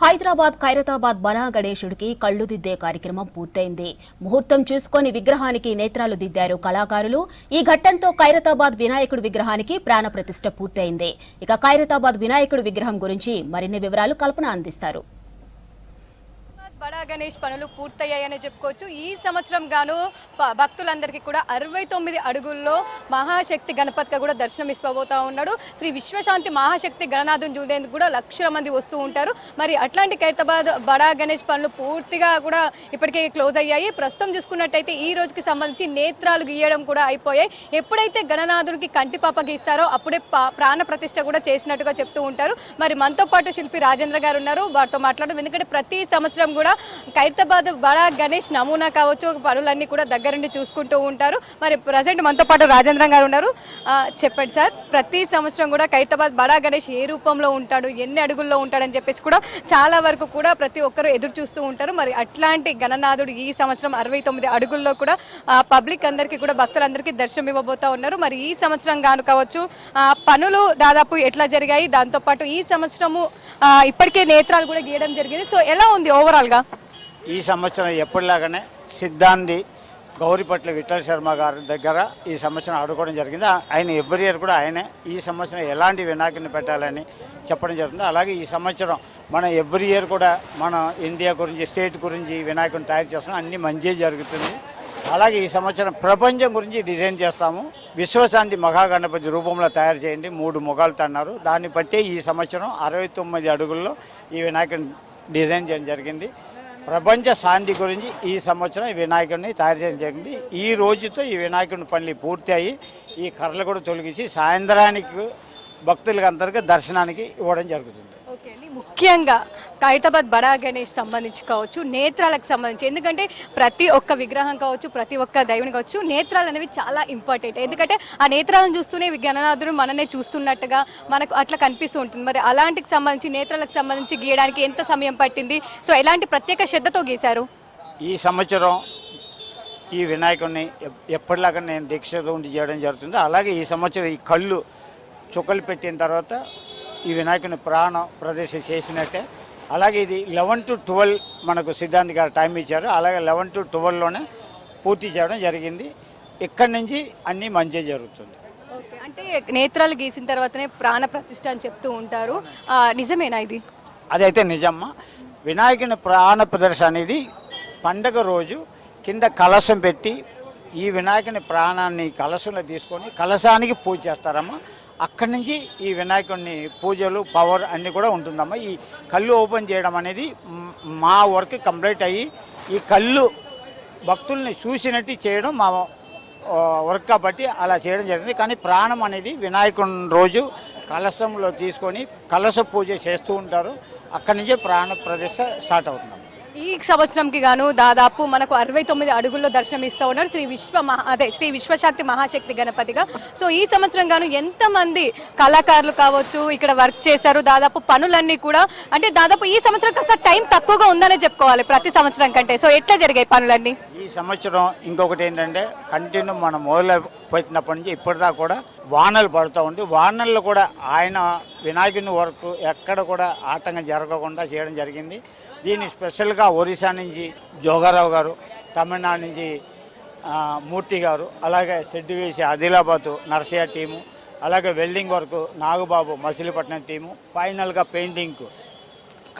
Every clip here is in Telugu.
హైదరాబాద్ ఖైరతాబాద్ బనా గణేశుడికి కళ్లు దిద్దే కార్యక్రమం పూర్తయింది. ముహూర్తం చూసుకొని విగ్రహానికి నేత్రాలు దిద్దారు కళాకారులు. ఈ ఘట్టంతో ఖైరతాబాద్ వినాయకుడి విగ్రహానికి ప్రాణ ప్రతిష్ఠ పూర్తయింది. ఇక ఖైరతాబాద్ వినాయకుడి విగ్రహం గురించి మరిన్ని వివరాలు కల్పన అందిస్తారు. బడా గణేష్ పనులు పూర్తయ్యాయని చెప్పుకోవచ్చు. ఈ సంవత్సరం గాను భక్తులందరికీ కూడా 69 అడుగుల్లో మహాశక్తి గణపతిగా కూడా దర్శనం ఇవ్వబోతా ఉన్నాడు. శ్రీ విశ్వశాంతి మహాశక్తి గణనాథుని చూడేందుకు కూడా లక్షల మంది వస్తూ ఉంటారు. మరి అట్లాంటి ఖైరతాబాద్ బడా గణేష్ పనులు పూర్తిగా కూడా ఇప్పటికే క్లోజ్ అయ్యాయి. ప్రస్తుతం చూసుకున్నట్టయితే ఈ రోజుకి సంబంధించి నేత్రాలు గీయడం కూడా అయిపోయాయి. ఎప్పుడైతే గణనాథునికి కంటిపాప గీస్తారో అప్పుడే ప్రాణ ప్రతిష్ఠ కూడా చేసినట్టుగా చెప్తూ ఉంటారు. మరి మనతో పాటు శిల్పి రాజేంద్ర గారు ఉన్నారు, వారితో మాట్లాడడం. ఎందుకంటే ప్రతి సంవత్సరం కూడా ఖైరతాబాద్ బడా గణేష్ నమూనా కావచ్చు పనులన్నీ కూడా దగ్గరుండి చూసుకుంటూ ఉంటారు. మరి ప్రజెంట్ మనతో పాటు రాజేంద్ర గారు ఉన్నారు. చెప్పండి సార్, ప్రతి సంవత్సరం కూడా ఖైరతాబాద్ బడా గణేష్ ఏ రూపంలో ఉంటాడు, ఎన్ని అడుగుల్లో ఉంటాడని చెప్పేసి కూడా చాలా వరకు కూడా ప్రతి ఒక్కరు ఎదురు చూస్తూ ఉంటారు. మరి అట్లాంటి గణనాథుడు ఈ సంవత్సరం 69 అడుగుల్లో కూడా పబ్లిక్ అందరికీ కూడా భక్తులందరికీ దర్శనం ఇవ్వబోతా ఉన్నారు. మరి ఈ సంవత్సరం గాను కావచ్చు పనులు దాదాపు ఎట్లా జరిగాయి, దాంతోపాటు ఈ సంవత్సరము ఇప్పటికే నేత్రాలు కూడా గీయడం జరిగింది. సో ఎలా ఉంది ఓవరాల్గా? ఈ సంవత్సరం ఎప్పటిలాగానే సిద్ధాంతి గౌరిపట్ల విఠల్ శర్మ గారి దగ్గర ఈ సంవత్సరం ఆడుకోవడం జరిగింది. ఆయన ఎవ్రీ ఇయర్ కూడా ఆయనే ఈ సంవత్సరం ఎలాంటి వినాయకుడిని పెట్టాలని చెప్పడం జరుగుతుంది. అలాగే ఈ సంవత్సరం మనం ఎవ్రీ ఇయర్ కూడా మన ఇండియా గురించి స్టేట్ గురించి వినాయకుడిని తయారు చేస్తున్నాం, అన్నీ మంచి జరుగుతుంది. అలాగే ఈ సంవత్సరం ప్రపంచం గురించి డిజైన్ చేస్తాము. విశ్వశాంతి మహాగణపతి రూపంలో తయారు చేయండి, 3 మొగాలతో అన్నారు. దాన్ని బట్టి ఈ సంవత్సరం 69 అడుగుల్లో ఈ వినాయకుడిని డిజైన్ చేయడం జరిగింది. ప్రపంచ శాంతి గురించి ఈ సంవత్సరం ఈ వినాయకుడిని తయారు చేయడం జరిగింది. ఈ రోజుతో ఈ వినాయకుడిని పనులు పూర్తి అయ్యి ఈ కర్రలు కూడా తొలగించి సాయంత్రానికి భక్తులకి అందరికీ దర్శనానికి ఇవ్వడం జరుగుతుంది. ఓకే అండి, ముఖ్యంగా ఖైరతాబాద్ బడా గణేష్ సంబంధించి కావచ్చు, నేత్రాలకు సంబంధించి, ఎందుకంటే ప్రతి ఒక్క విగ్రహం కావచ్చు, ప్రతి ఒక్క దైవుని కావచ్చు, నేత్రాలు అనేవి చాలా ఇంపార్టెంట్. ఎందుకంటే ఆ నేత్రాలను చూస్తూనే గణనాథుడు మననే చూస్తున్నట్టుగా మనకు అట్లా కనిపిస్తూ ఉంటుంది. మరి అలాంటికి సంబంధించి నేత్రాలకు సంబంధించి గీయడానికి ఎంత సమయం పట్టింది? సో ఎలాంటి ప్రత్యేక శ్రద్ధతో గీశారు? ఈ సంవత్సరం ఈ వినాయకుడిని ఎప్పటిలాగా నేను దీక్షతో ఉండి చేయడం జరుగుతుంది. అలాగే ఈ సంవత్సరం ఈ కళ్ళు చుక్కలు పెట్టిన తర్వాత ఈ వినాయకుని ప్రాణ ప్రతిష్ఠ చేసినట్టే. అలాగే ఇది 11 to 12 మనకు సిద్ధాంతి గారు టైం ఇచ్చారు. అలాగే 11 to 12లోనే పూర్తి చేయడం జరిగింది. ఇక్కడి నుంచి అన్నీ మంచిగా జరుగుతుంది. ఓకే, అంటే నేత్రాలు గీసిన తర్వాతనే ప్రాణ ప్రతిష్ఠ అని చెప్తూ ఉంటారు, నిజమేనా ఇది? అదైతే నిజమ్మా. వినాయకుని ప్రాణ ప్రదర్శన అనేది పండగ రోజు కింద కలశం పెట్టి ఈ వినాయకుని ప్రాణాన్ని కలశంలో తీసుకొని కలశానికి పూజ చేస్తారమ్మా. అక్కడి నుంచి ఈ వినాయకుడిని పూజలు పవర్ అన్నీ కూడా ఉంటుందమ్మా. ఈ కళ్ళు ఓపెన్ చేయడం అనేది మా వర్క్ కంప్లీట్ అయ్యి ఈ కళ్ళు భక్తుల్ని చూసినట్టు చేయడం మా వర్క్ కాబట్టి అలా చేయడం జరిగింది. కానీ ప్రాణం అనేది వినాయకుని రోజు కలశంలో తీసుకొని కలశ పూజ చేస్తూ ఉంటారు. అక్కడి నుంచే ప్రాణ ప్రతిష్ఠ స్టార్ట్ అవుతుంది. ఈ సంవత్సరంకి గాను దాదాపు మనకు 69 అడుగుల్లో దర్శనం ఇస్తూ ఉన్నారు శ్రీ విశ్వశాంతి మహాశక్తి గణపతిగా. సో ఈ సంవత్సరం గాను ఎంతమంది కళాకారులు కావచ్చు ఇక్కడ వర్క్ చేశారు, దాదాపు పనులన్నీ కూడా, అంటే దాదాపు ఈ సంవత్సరం కాస్త టైం తక్కువగా ఉందనే చెప్పుకోవాలి ప్రతి సంవత్సరం కంటే. సో ఎట్లా జరిగాయి పనులన్నీ ఈ సంవత్సరం? ఇంకొకటి ఏంటంటే కంటిన్యూ మనం మొదలుపెట్టినప్పటి నుంచి ఇప్పటిదాకా కూడా వానలు పడుతూ ఉండి వానల్లో కూడా ఆయన వినాయకుని వర్క్ ఎక్కడ కూడా ఆటంకం జరగకుండా చేయడం జరిగింది. దీన్ని స్పెషల్గా ఒరిస్సా నుంచి జోగారావు గారు, తమిళనాడు నుంచి మూర్తి గారు, అలాగే షెడ్డు వేసి ఆదిలాబాద్ నర్సయ్య టీము, అలాగే welding work Nagababu Machilipatnam team, ఫైనల్గా పెయింటింగ్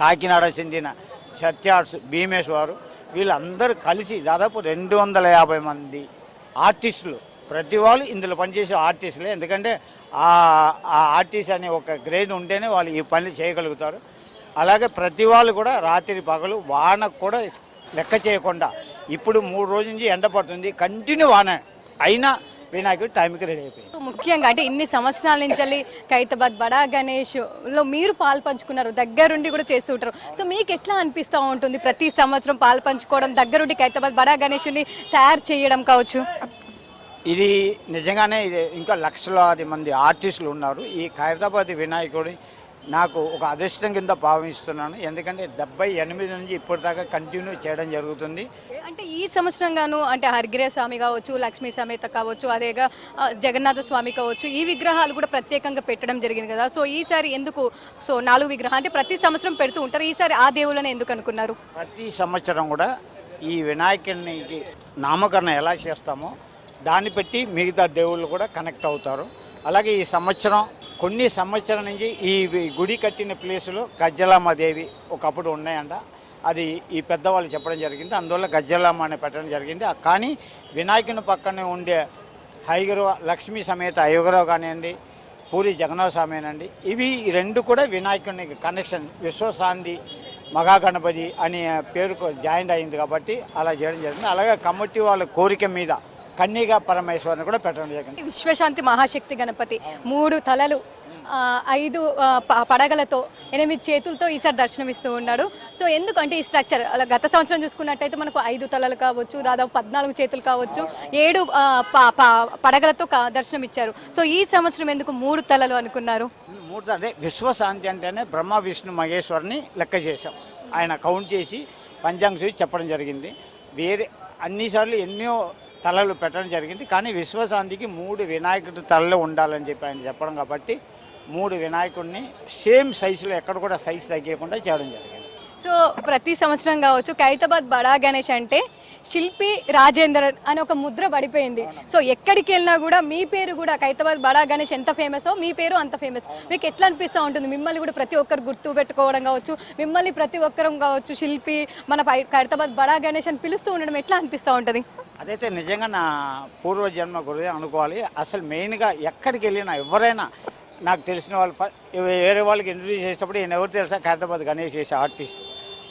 కాకినాడ చెందిన సత్యార్ట్స్ భీమేష్ వారు, వీళ్ళందరూ కలిసి దాదాపు 250 మంది ఆర్టిస్టులు, ప్రతి వాళ్ళు ఇందులో పనిచేసే ఆర్టిస్టులే. ఎందుకంటే ఆ ఆర్టిస్ట్ అనే ఒక గ్రేడ్ ఉంటేనే వాళ్ళు ఈ పని చేయగలుగుతారు. అలాగే ప్రతి వాళ్ళు కూడా రాత్రి పగలు వానకు కూడా లెక్క చేయకుండా, ఇప్పుడు 3 రోజుల నుంచి ఎండ పడుతుంది, కంటిన్యూ వాన అయినా వినాయకుడు టైంకి రెడీ అయిపోయింది. ముఖ్యంగా అంటే ఇన్ని సంవత్సరాల నుంచి ఖైరతాబాద్ బడా గణేష్లో మీరు పాలు పంచుకున్నారు, దగ్గరుండి కూడా చేస్తూ ఉంటారు. సో మీకు ఎట్లా అనిపిస్తూ ఉంటుంది ప్రతి సంవత్సరం పాలు పంచుకోవడం, దగ్గరుండి ఖైరతాబాద్ బడా గణేష్ని తయారు చేయడం కావచ్చు? ఇది నిజంగానే ఇది ఇంకా లక్షలాది మంది ఆర్టిస్టులు ఉన్నారు. ఈ ఖైరతాబాద్ వినాయకుడి నాకు ఒక అదృష్టం కింద భావిస్తున్నాను. ఎందుకంటే 78 నుంచి ఇప్పటిదాకా కంటిన్యూ చేయడం జరుగుతుంది. అంటే ఈ సంవత్సరం గాను అంటే హరిగిరే స్వామి కావచ్చు, లక్ష్మీ సమేత కావచ్చు, అదేగా జగన్నాథ స్వామి కావచ్చు, ఈ విగ్రహాలు కూడా ప్రత్యేకంగా పెట్టడం జరిగింది కదా. సో ఈసారి ఎందుకు 4 విగ్రహాలు అంటే ప్రతి సంవత్సరం పెడుతూ ఉంటారు, ఈసారి ఆ దేవుళ్ళని ఎందుకు అనుకున్నారు? ప్రతి సంవత్సరం కూడా ఈ వినాయకునికి నామకరణం ఎలా చేస్తామో దాన్ని బట్టి మిగతా దేవుళ్ళు కూడా కనెక్ట్ అవుతారు. అలాగే ఈ సంవత్సరం కొన్ని సంవత్సరాల నుంచి ఈ గుడి కట్టిన ప్లేసులో గజ్జలమ్మ ఒకప్పుడు ఉన్నాయంట. అది ఈ పెద్దవాళ్ళు చెప్పడం జరిగింది, అందువల్ల గజ్జలమ్మ అని పెట్టడం జరిగింది. కానీ వినాయకుని పక్కనే ఉండే హైగురు లక్ష్మీ సమేత అయ్యగురవ కానివ్వండి, పూరి జగన్నాథ స్వామి అనండి, ఇవి రెండు కూడా వినాయకుని కనెక్షన్ విశ్వశాంతి మహాగణపతి అనే పేరుకు జాయింట్ అయింది కాబట్టి అలా చేయడం జరిగింది. అలాగే కమిటీ వాళ్ళ కోరిక మీద కన్యగా పరమేశ్వరిని కూడా పెట్టడం జరిగింది. విశ్వశాంతి మహాశక్తి గణపతి 3 తలలు 5 పడగలతో 8 చేతులతో ఈసారి దర్శనమిస్తూ ఉన్నాడు. సో ఎందుకంటే ఈ స్ట్రక్చర్ అలా గత సంవత్సరం చూసుకున్నట్టయితే మనకు 5 తలలు కావచ్చు, దాదాపు 14 చేతులు కావచ్చు, 7 పడగలతో దర్శనం ఇచ్చారు. సో ఈ సంవత్సరం ఎందుకు 3 తలలు అనుకున్నారు? 3 అంటే విశ్వశాంతి అంటేనే బ్రహ్మ విష్ణు మహేశ్వరిని లెక్క చేశాం. ఆయన కౌంట్ చేసి పంచాంగ చూసి చెప్పడం జరిగింది. వేరే అన్నిసార్లు ఎన్నో తలలు పెట్టడం జరిగింది, కానీ విశ్వశాంతికి 3 వినాయకుడి తలలు ఉండాలని చెప్పి ఆయన చెప్పడం కాబట్టి 3 వినాయకుడిని సేమ్ సైజులో ఎక్కడ కూడా సైజు తగ్గకుండా చేయడం జరిగింది. సో ప్రతి సంవత్సరం కావచ్చు ఖైరతాబాద్ బడా గణేష్ అంటే శిల్పి రాజేందర్ అని ఒక ముద్ర పడిపోయింది. సో ఎక్కడికి వెళ్ళినా కూడా మీ పేరు కూడా ఖైరతాబాద్ బడా గణేష్ ఎంత ఫేమసో మీ పేరు అంత ఫేమస్. మీకు ఎట్లా అనిపిస్తూ ఉంటుంది? మిమ్మల్ని కూడా ప్రతి ఒక్కరు గుర్తు పెట్టుకోవడం కావచ్చు, మిమ్మల్ని ప్రతి ఒక్కరం కావచ్చు శిల్పి మన ఖైరతాబాద్ బడా గణేష్ అని పిలుస్తూ ఉండడం ఎట్లా అనిపిస్తూ ఉంటుంది? అదైతే నిజంగా నా పూర్వజన్మ గురి అనుకోవాలి. అసలు మెయిన్గా ఎక్కడికి వెళ్ళినా ఎవరైనా నాకు తెలిసిన వాళ్ళు వేరే వాళ్ళకి ఇంట్రడ్యూస్ చేసేటప్పుడు ఈయన ఎవరు తెలుసా, ఖైరతాబాద్ గణేష్ చేసే ఆర్టిస్ట్,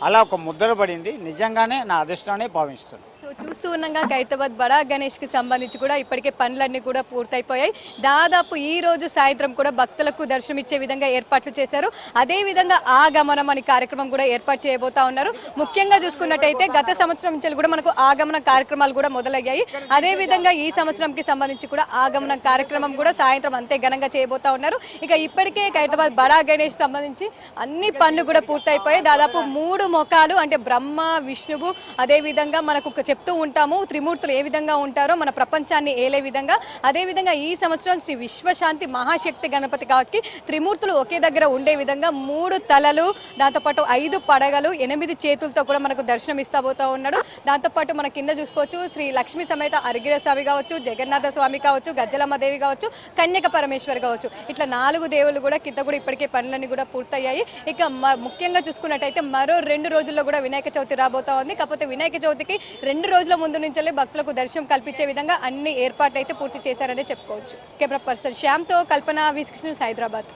అలా ఒక ముద్ర పడింది. నిజంగానే నా అదృష్టాన్ని భావిస్తున్నాను. సో చూస్తూ ఉన్నాగా ఖైరతాబాద్ బడా గణేష్కి సంబంధించి కూడా ఇప్పటికే పనులన్నీ కూడా పూర్తయిపోయాయి. దాదాపు ఈ రోజు సాయంత్రం కూడా భక్తులకు దర్శనం ఇచ్చే విధంగా ఏర్పాట్లు చేశారు. అదేవిధంగా ఆగమనం అనే కార్యక్రమం కూడా ఏర్పాటు చేయబోతా ఉన్నారు. ముఖ్యంగా చూసుకున్నట్టయితే గత సంవత్సరం నుంచి కూడా మనకు ఆగమన కార్యక్రమాలు కూడా మొదలయ్యాయి. అదేవిధంగా ఈ సంవత్సరంకి సంబంధించి కూడా ఆగమన కార్యక్రమం కూడా సాయంత్రం అంతే ఘనంగా చేయబోతా ఉన్నారు. ఇక ఇప్పటికే ఖైరతాబాద్ బడా గణేష్ సంబంధించి అన్ని పనులు కూడా పూర్తయిపోయాయి. దాదాపు 3 మొఖాలు అంటే బ్రహ్మ విష్ణువు, అదేవిధంగా మనకు చెప్తూ ఉంటాము త్రిమూర్తులు ఏ విధంగా ఉంటారో మన ప్రపంచాన్ని ఏలే విధంగా, అదేవిధంగా ఈ సంవత్సరం శ్రీ విశ్వశాంతి మహాశక్తి గణపతి కాబట్టి త్రిమూర్తులు ఒకే దగ్గర ఉండే విధంగా 3 తలలు, దాంతోపాటు 5 పడగలు, 8 చేతులతో కూడా మనకు దర్శనం ఇస్తాబోతా ఉన్నాడు. దాంతోపాటు మన కింద చూసుకోవచ్చు శ్రీ లక్ష్మీ సమేత హరిగిర స్వామి కావచ్చు, జగన్నాథ స్వామి కావచ్చు, గజ్జలమ్మ దేవి కావచ్చు, కన్యక పరమేశ్వరి కావచ్చు, ఇట్లా 4 దేవుళ్ళు కూడా కింద కూడా ఇప్పటికే పనులన్నీ కూడా పూర్తయ్యాయి. ఇక ముఖ్యంగా చూసుకున్నట్టయితే మరో 2 రోజుల్లో కూడా వినాయక చవితి రాబోతా ఉంది. కాకపోతే వినాయక చవితికి 2 రోజుల ముందు నుంచే భక్తులకు దర్శనం కల్పించే విధంగా అన్ని ఏర్పాట్లు అయితే పూర్తి చేశారనే చెప్పుకోవచ్చు. కెమెరా పర్సన్ శ్యామ్తో కల్పన, వి6 న్యూస్, హైదరాబాద్.